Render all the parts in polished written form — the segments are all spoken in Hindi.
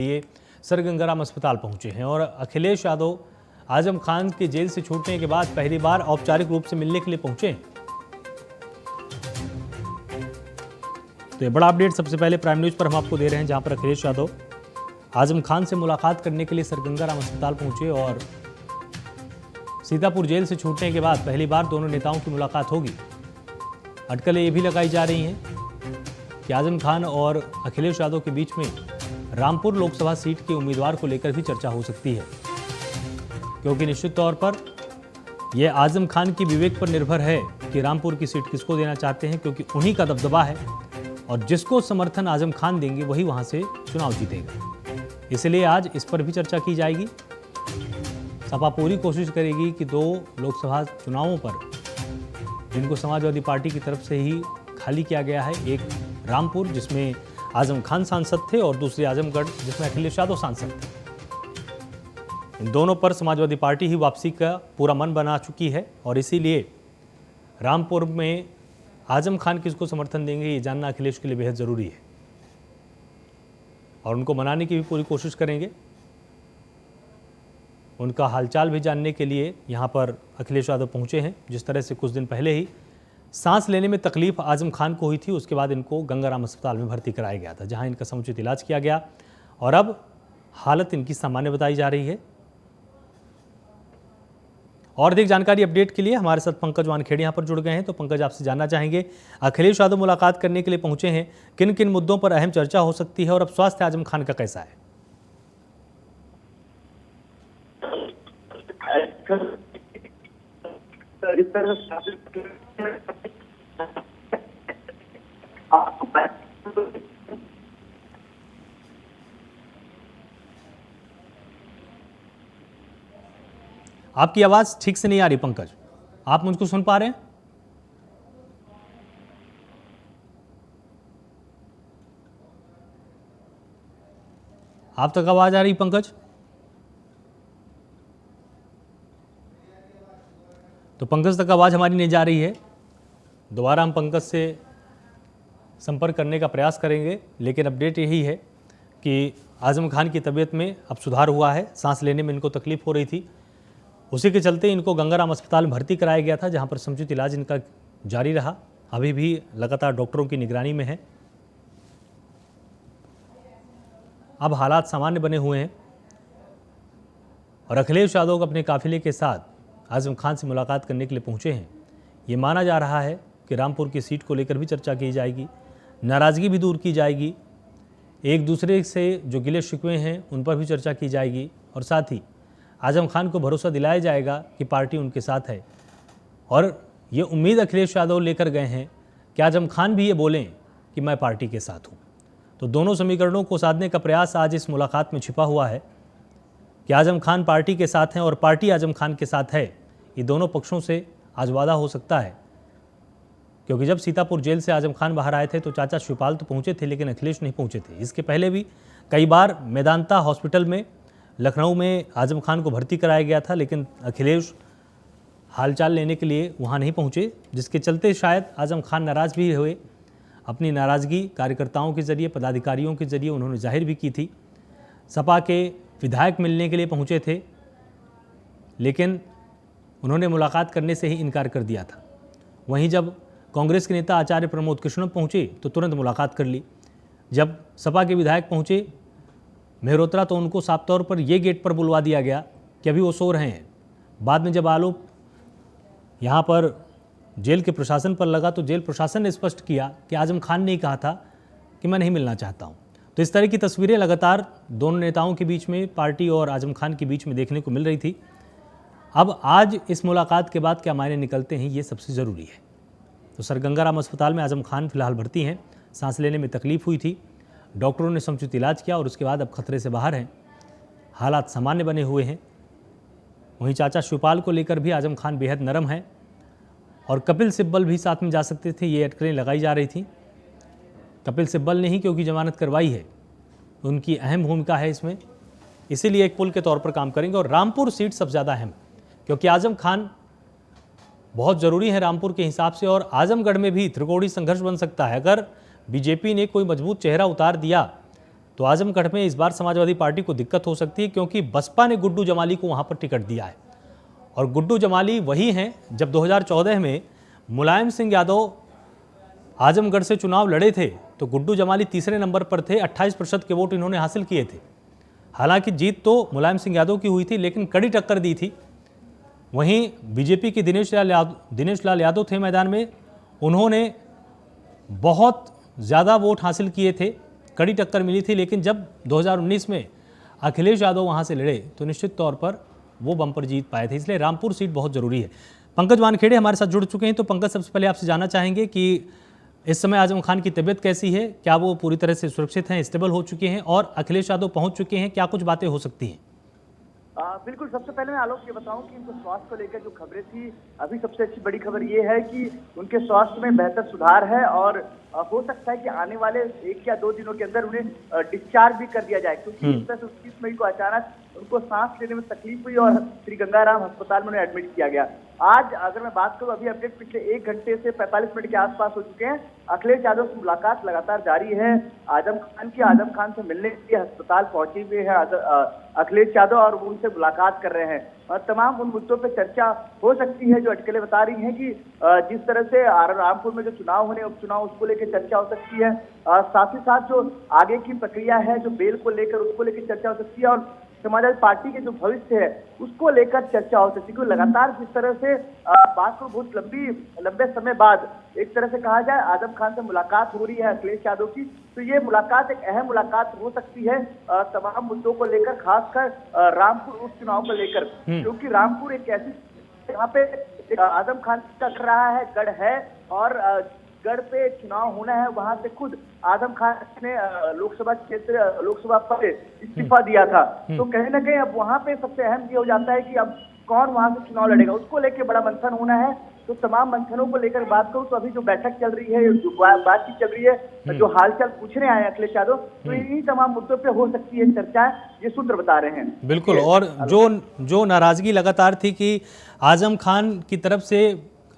लिए सर गंगाराम अस्पताल पहुंचे हैं और अखिलेश यादव आजम खान के जेल से छूटने के बाद पहली बार औपचारिक रूप से मिलने के लिए पहुंचे हैं। तो ये बड़ा अपडेट सबसे पहले प्राइम न्यूज पर हम आपको दे रहे हैं, जहां पर अखिलेश यादव आजम खान से मुलाकात करने के लिए सर गंगाराम अस्पताल पहुंचे और सीतापुर जेल से छूटने के बाद पहली बार दोनों नेताओं की मुलाकात होगी। अटकलें ये भी लगाई जा रही हैं कि आजम खान और अखिलेश यादव के बीच में रामपुर लोकसभा सीट के उम्मीदवार को लेकर भी चर्चा हो सकती है, क्योंकि निश्चित तौर पर यह आजम खान की विवेक पर निर्भर है कि रामपुर की सीट किसको देना चाहते हैं, क्योंकि उन्हीं का दबदबा है और जिसको समर्थन आजम खान देंगे वही वहां से चुनाव जीतेगा। इसलिए आज इस पर भी चर्चा की जाएगी। सपा पूरी कोशिश करेगी कि दो लोकसभा चुनावों पर जिनको समाजवादी पार्टी की तरफ से ही खाली किया गया है, एक रामपुर जिसमें आजम खान सांसद थे और दूसरी आजमगढ़ जिसमें अखिलेश यादव सांसद थे, इन दोनों पर समाजवादी पार्टी ही वापसी का पूरा मन बना चुकी है और इसीलिए रामपुर में आजम खान किसको समर्थन देंगे ये जानना अखिलेश के लिए बेहद ज़रूरी है और उनको मनाने की भी पूरी कोशिश करेंगे। उनका हालचाल भी जानने के लिए यहाँ पर अखिलेश यादव पहुँचे हैं। जिस तरह से कुछ दिन पहले ही सांस लेने में तकलीफ आजम खान को हुई थी, उसके बाद इनको गंगाराम अस्पताल में भर्ती कराया गया था, जहां इनका समुचित इलाज किया गया और अब हालत इनकी सामान्य बताई जा रही है। और अधिक जानकारी अपडेट के लिए हमारे साथ पंकज वानखेड़े यहाँ पर जुड़ गए हैं। तो पंकज, आपसे जानना चाहेंगे, अखिलेश यादव मुलाकात करने के लिए पहुंचे हैं, किन किन मुद्दों पर अहम चर्चा हो सकती है और अब स्वास्थ्य आजम खान का कैसा है? आपकी आवाज ठीक से नहीं आ रही पंकज, आप मुझको सुन पा रहे हैं? आप तक आवाज आ रही पंकज? तो पंकज तक आवाज हमारी नहीं जा रही है। दोबारा हम पंकज से संपर्क करने का प्रयास करेंगे, लेकिन अपडेट यही है कि आजम खान की तबीयत में अब सुधार हुआ है। सांस लेने में इनको तकलीफ हो रही थी, उसी के चलते इनको गंगाराम अस्पताल में भर्ती कराया गया था, जहां पर समुचित इलाज इनका जारी रहा। अभी भी लगातार डॉक्टरों की निगरानी में है। अब हालात सामान्य बने हुए हैं और अखिलेश यादव अपने काफिले के साथ आजम खान से मुलाकात करने के लिए पहुंचे हैं। ये माना जा रहा है कि रामपुर की सीट को लेकर भी चर्चा की जाएगी, नाराज़गी भी दूर की जाएगी, एक दूसरे से जो गिले शिकवे हैं उन पर भी चर्चा की जाएगी और साथ ही आजम खान को भरोसा दिलाया जाएगा कि पार्टी उनके साथ है। और ये उम्मीद अखिलेश यादव लेकर गए हैं कि आजम खान भी ये बोलें कि मैं पार्टी के साथ हूँ। तो दोनों समीकरणों को साधने का प्रयास आज इस मुलाकात में छिपा हुआ है कि आजम खान पार्टी के साथ हैं और पार्टी आजम खान के साथ है। ये दोनों पक्षों से आज वादा हो सकता है, क्योंकि जब सीतापुर जेल से आजम खान बाहर आए थे तो चाचा शिवपाल तो पहुंचे थे, लेकिन अखिलेश नहीं पहुंचे थे। इसके पहले भी कई बार मेदांता हॉस्पिटल में लखनऊ में आजम खान को भर्ती कराया गया था, लेकिन अखिलेश हालचाल लेने के लिए वहां नहीं पहुंचे, जिसके चलते शायद आजम खान नाराज़ भी हुए। अपनी नाराज़गी कार्यकर्ताओं के जरिए, पदाधिकारियों के जरिए उन्होंने जाहिर भी की थी। सपा के विधायक मिलने के लिए पहुंचे थे, लेकिन उन्होंने मुलाकात करने से ही इनकार कर दिया था। वहीं जब कांग्रेस के नेता आचार्य प्रमोद कृष्णम पहुंचे तो तुरंत मुलाकात कर ली। जब सपा के विधायक पहुंचे मेहरोत्रा तो उनको साफ तौर पर यह गेट पर बुलवा दिया गया कि अभी वो सो रहे हैं। बाद में जब आरोप यहाँ पर जेल के प्रशासन पर लगा तो जेल प्रशासन ने स्पष्ट किया कि आजम खान ने ही कहा था कि मैं नहीं मिलना चाहता हूँ। तो इस तरह की तस्वीरें लगातार दोनों नेताओं के बीच में, पार्टी और आजम खान के बीच में देखने को मिल रही थी। अब आज इस मुलाकात के बाद क्या मायने निकलते हैं, ये सबसे ज़रूरी है। तो सर गंगाराम अस्पताल में आजम खान फिलहाल भर्ती हैं। सांस लेने में तकलीफ हुई थी, डॉक्टरों ने समुचित इलाज किया और उसके बाद अब खतरे से बाहर हैं, हालात सामान्य बने हुए हैं। वहीं चाचा शिवपाल को लेकर भी आजम खान बेहद नरम है और कपिल सिब्बल भी साथ में जा सकते थे, ये अटकलें लगाई जा रही थी। कपिल सिब्बल ने ही क्योंकि जमानत करवाई है, उनकी अहम भूमिका है इसमें, इसीलिए एक पुल के तौर पर काम करेंगे। और रामपुर सीट सबसे ज़्यादा अहम, क्योंकि आजम खान बहुत ज़रूरी है रामपुर के हिसाब से और आजमगढ़ में भी त्रिकोणीय संघर्ष बन सकता है। अगर बीजेपी ने कोई मजबूत चेहरा उतार दिया तो आजमगढ़ में इस बार समाजवादी पार्टी को दिक्कत हो सकती है, क्योंकि बसपा ने गुड्डू जमाली को वहाँ पर टिकट दिया है। और गुड्डू जमाली वही हैं जब 2014 में मुलायम सिंह यादव आजमगढ़ से चुनाव लड़े थे तो गुड्डू जमाली तीसरे नंबर पर थे, 28% के वोट इन्होंने हासिल किए थे। हालांकि जीत तो मुलायम सिंह यादव की हुई थी, लेकिन कड़ी टक्कर दी थी। वहीं बीजेपी के दिनेश लाल यादव थे मैदान में, उन्होंने बहुत ज़्यादा वोट हासिल किए थे, कड़ी टक्कर मिली थी। लेकिन जब 2019 में अखिलेश यादव वहाँ से लड़े तो निश्चित तौर पर वो बम्पर जीत पाए थे। इसलिए रामपुर सीट बहुत ज़रूरी है। पंकज वानखेड़े हमारे साथ जुड़ चुके हैं। तो पंकज, सबसे पहले आपसे जानना चाहेंगे कि इस समय आजम खान की तबीयत कैसी है, क्या वो पूरी तरह से सुरक्षित हैं, स्टेबल हो चुके हैं, और अखिलेश यादव पहुंच चुके हैं, क्या कुछ बातें हो सकती हैं? बिल्कुल, सबसे पहले मैं आलोक ये बताऊं कि उनके स्वास्थ्य को लेकर जो खबरें थी, अभी सबसे अच्छी बड़ी खबर ये है कि उनके स्वास्थ्य में बेहतर सुधार है और हो सकता है कि आने वाले 1 या 2 दिनों के अंदर उन्हें डिस्चार्ज भी कर दिया जाए, क्योंकि इस तरह से 29 मई को अचानक उनको सांस लेने में तकलीफ हुई और श्री गंगाराम अस्पताल में उन्हें एडमिट किया गया। आज अगर मैं बात करूं, अभी अपडेट पिछले 1 घंटे से 45 मिनट के आसपास हो चुके हैं। अखिलेश यादव से मुलाकात लगातार जारी है। आजम खान से मिलने के लिए अस्पताल पहुंचे हुए हैं अखिलेश यादव और वो उनसे मुलाकात कर रहे हैं और तमाम उन मुद्दों पर चर्चा हो सकती है जो अटकलें बता रही हैं कि जिस तरह से रामपुर में जो चुनाव होने उपचुनाव उसको लेकर चर्चा हो सकती है। साथ ही साथ जो आगे की प्रक्रिया है, जो बेल को लेकर उसको लेकर चर्चा हो सकती है और समाजवादी पार्टी के जो भविष्य है उसको लेकर चर्चा हो सकती है। क्योंकि लगातार जिस तरह से बात को बहुत लंबे समय बाद एक तरह से कहा जाए आजम खान से मुलाकात हो रही है अखिलेश यादव की, तो ये मुलाकात एक अहम मुलाकात हो सकती है तमाम मुद्दों को लेकर, खासकर रामपुर उपचुनाव को लेकर, क्योंकि रामपुर एक ऐसी यहाँ पे आजम खान का कर रहा है गढ़ है और गढ़ पे चुनाव होना है। वहां से खुद आजम खान ने लोकसभा पर इस्तीफा दिया था, तो कहीं ना कहीं अब वहां पे सबसे अहम ये हो जाता है कि अब कौन वहां से चुनाव लड़ेगा, उसको लेकर बड़ा मंथन होना है। तो तमाम मंथनों को लेकर बात करूं तो अभी जो बैठक चल रही है, जो बातचीत चल रही है, जो हालचाल पूछने आए अखिलेश यादव, तो इन्हीं तमाम मुद्दों पे हो सकती है चर्चाएं, ये सूत्र बता रहे हैं। बिल्कुल। और जो नाराजगी लगातार थी कि आजम खान की तरफ से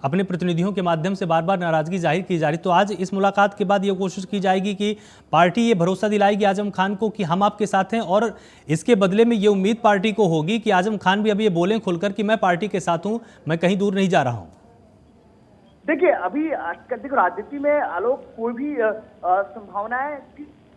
अपने प्रतिनिधियों के माध्यम से बार बार नाराजगी जाहिर की जा रही, तो आज इस मुलाकात के बाद ये कोशिश की जाएगी कि पार्टी ये भरोसा दिलाएगी आजम खान को कि हम आपके साथ हैं, और इसके बदले में ये उम्मीद पार्टी को होगी कि आजम खान भी अभी ये बोलें खुलकर कि मैं पार्टी के साथ हूं, मैं कहीं दूर नहीं जा रहा हूं। देखिए, अभी देखो राजनीति में आलोक कोई भी संभावनाएं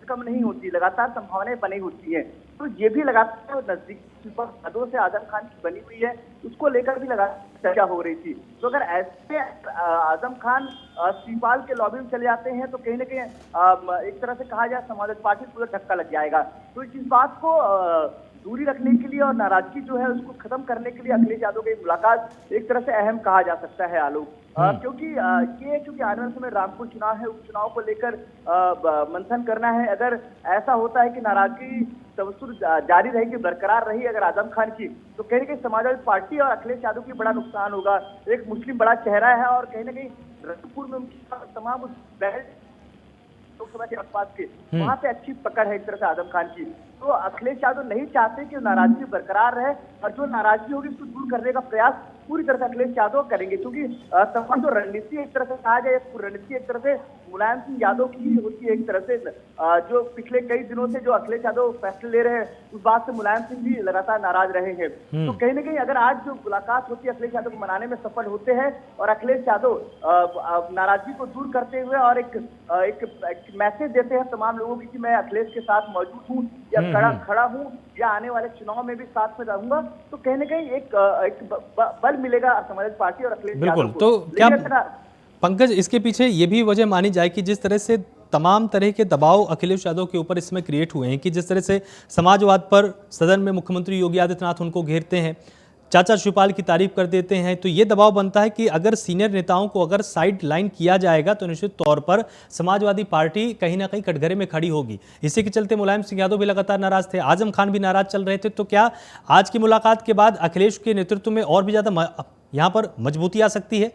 कम नहीं होती, लगातार संभावनाएं बनी होती है। तो ये भी लगातार नजदीकी पदों से आजम खान की बनी हुई है, उसको लेकर भी लगातार चर्चा हो रही थी। तो अगर ऐसे आजम खान सीपाल के लॉबी में चले जाते हैं तो कहीं ना कहीं एक तरह से कहा जाए समाजवादी पार्टी को पूरा धक्का लग जाएगा। तो इस बात को दूरी रखने के लिए और नाराजगी जो है उसको खत्म करने के लिए अखिलेश यादव की मुलाकात एक तरह से अहम कहा जा सकता है आलोक, क्योंकि आने वाले समय रामपुर चुनाव है, उपचुनाव को लेकर मंथन करना है। अगर ऐसा होता है कि नाराजगी तवस्सुर जारी रहेगी, बरकरार रही अगर आजम खान की, तो कहीं ना कहीं समाजवादी पार्टी और अखिलेश यादव की बड़ा नुकसान होगा। एक मुस्लिम बड़ा चेहरा है और कहीं ना कहीं रामपुर में उनकी तमाम लोकसभा के आसपास के वहां पे अच्छी पकड़ है एक तरह से आजम खान की। तो अखिलेश यादव नहीं चाहते कि नाराजगी बरकरार रहे और जो नाराजगी होगी उसको दूर करने का प्रयास पूरी तरह से अखिलेश यादव करेंगे, क्योंकि तमाम जो रणनीति एक तरह से कहा जाए, रणनीति एक तरह से मुलायम सिंह यादव की ही होती है। एक तरह से जो पिछले कई दिनों से जो अखिलेश यादव फैसले ले रहे हैं उस बात से मुलायम सिंह भी लगातार नाराज रहे हैं। तो कहीं ना कहीं अगर आज जो मुलाकात होती है अखिलेश यादव को मनाने में सफल होते हैं और अखिलेश यादव नाराजगी को दूर करते हुए और एक मैसेज देते हैं तमाम लोगों की कि मैं अखिलेश के साथ मौजूद हूँ या खड़ा हूँ या आने वाले चुनाव में भी साथ में रहूंगा, तो कहीं ना कहीं एक बल मिलेगा समाजवादी पार्टी और अखिलेश यादव को। तो क्या पंकज इसके पीछे ये भी वजह मानी जाए कि जिस तरह से तमाम तरह के दबाव अखिलेश यादव के ऊपर इसमें क्रिएट हुए हैं, कि जिस तरह से समाजवाद पर सदन में मुख्यमंत्री योगी आदित्यनाथ उनको घेरते हैं, चाचा शिवपाल की तारीफ कर देते हैं, तो ये दबाव बनता है कि अगर सीनियर नेताओं को अगर साइड लाइन किया जाएगा तो निश्चित तौर पर समाजवादी पार्टी कहीं ना कहीं कटघरे में खड़ी होगी। इसी के चलते मुलायम सिंह यादव भी लगातार नाराज थे, आजम खान भी नाराज चल रहे थे। तो क्या आज की मुलाकात के बाद अखिलेश के नेतृत्व में और भी ज्यादा यहाँ पर मजबूती आ सकती है?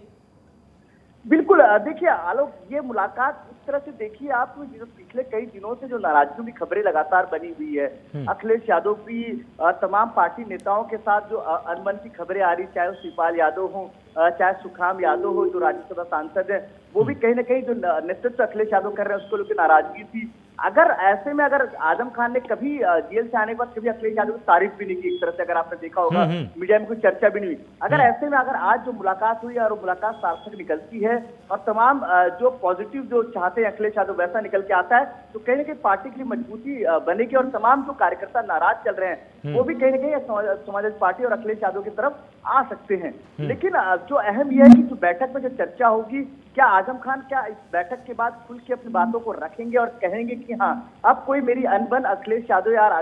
बिल्कुल, देखिए आलोक, ये मुलाकात इस तरह से देखिए आप, जो पिछले कई दिनों से जो नाराजगियों की खबरें लगातार बनी हुई है, अखिलेश यादव की तमाम पार्टी नेताओं के साथ जो अनबन की खबरें आ रही, चाहे वो शिवपाल यादव हो, चाहे सुखराम यादव हो जो राज्यसभा सांसद है, वो भी कहीं ना कहीं जो नेतृत्व अखिलेश यादव कर रहे हैं उसको लेकर नाराजगी थी। अगर ऐसे में अगर आजम खान ने कभी जेल से आने के बाद कभी अखिलेश यादव की तारीफ भी नहीं की, एक तरह से अगर आपने देखा होगा मीडिया में कोई चर्चा भी नहीं हुई, अगर ऐसे में अगर आज जो मुलाकात हुई और वो मुलाकात सार्थक निकलती है और तमाम जो पॉजिटिव जो चाहते हैं अखिलेश यादव वैसा निकल के आता है, तो कहीं ना कहीं पार्टी के लिए मजबूती बनेगी और तमाम जो कार्यकर्ता नाराज चल रहे हैं वो भी कहीं ना कहीं समाजवादी पार्टी और अखिलेश यादव की तरफ आ सकते हैं। लेकिन जो अहम यह है कि जो बैठक में जो चर्चा होगी, क्या आजम खान क्या इस बैठक के बाद खुल के अपनी बातों को रखेंगे और कहेंगे कि हाँ अब कोई मेरी अनबन अखिलेश यादव यार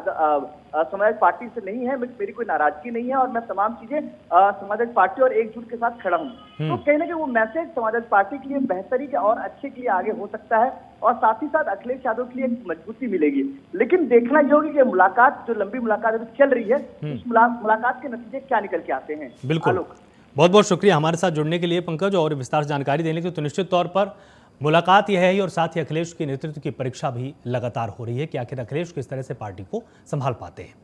समाजवादी पार्टी से नहीं है, मेरी कोई नाराजगी नहीं है और मैं तमाम चीजें समाजवादी पार्टी और एकजुट के साथ खड़ा हूँ। तो कहीं ना कहीं वो मैसेज समाजवादी पार्टी के लिए बेहतरी के और अच्छे के लिए आगे हो सकता है और साथ ही साथ अखिलेश यादव के लिए एक मजबूती मिलेगी। लेकिन देखना ये होगी कि मुलाकात जो लंबी मुलाकात अभी चल रही है उस मुलाकात के नतीजे क्या निकल के आते हैं। बिल्कुल, बहुत बहुत शुक्रिया हमारे साथ जुड़ने के लिए पंकज, और विस्तार से जानकारी देने के लिए। तो निश्चित तौर पर मुलाकात यह है ही और साथ ही अखिलेश के नेतृत्व की परीक्षा भी लगातार हो रही है कि आखिर अखिलेश किस तरह से पार्टी को संभाल पाते हैं।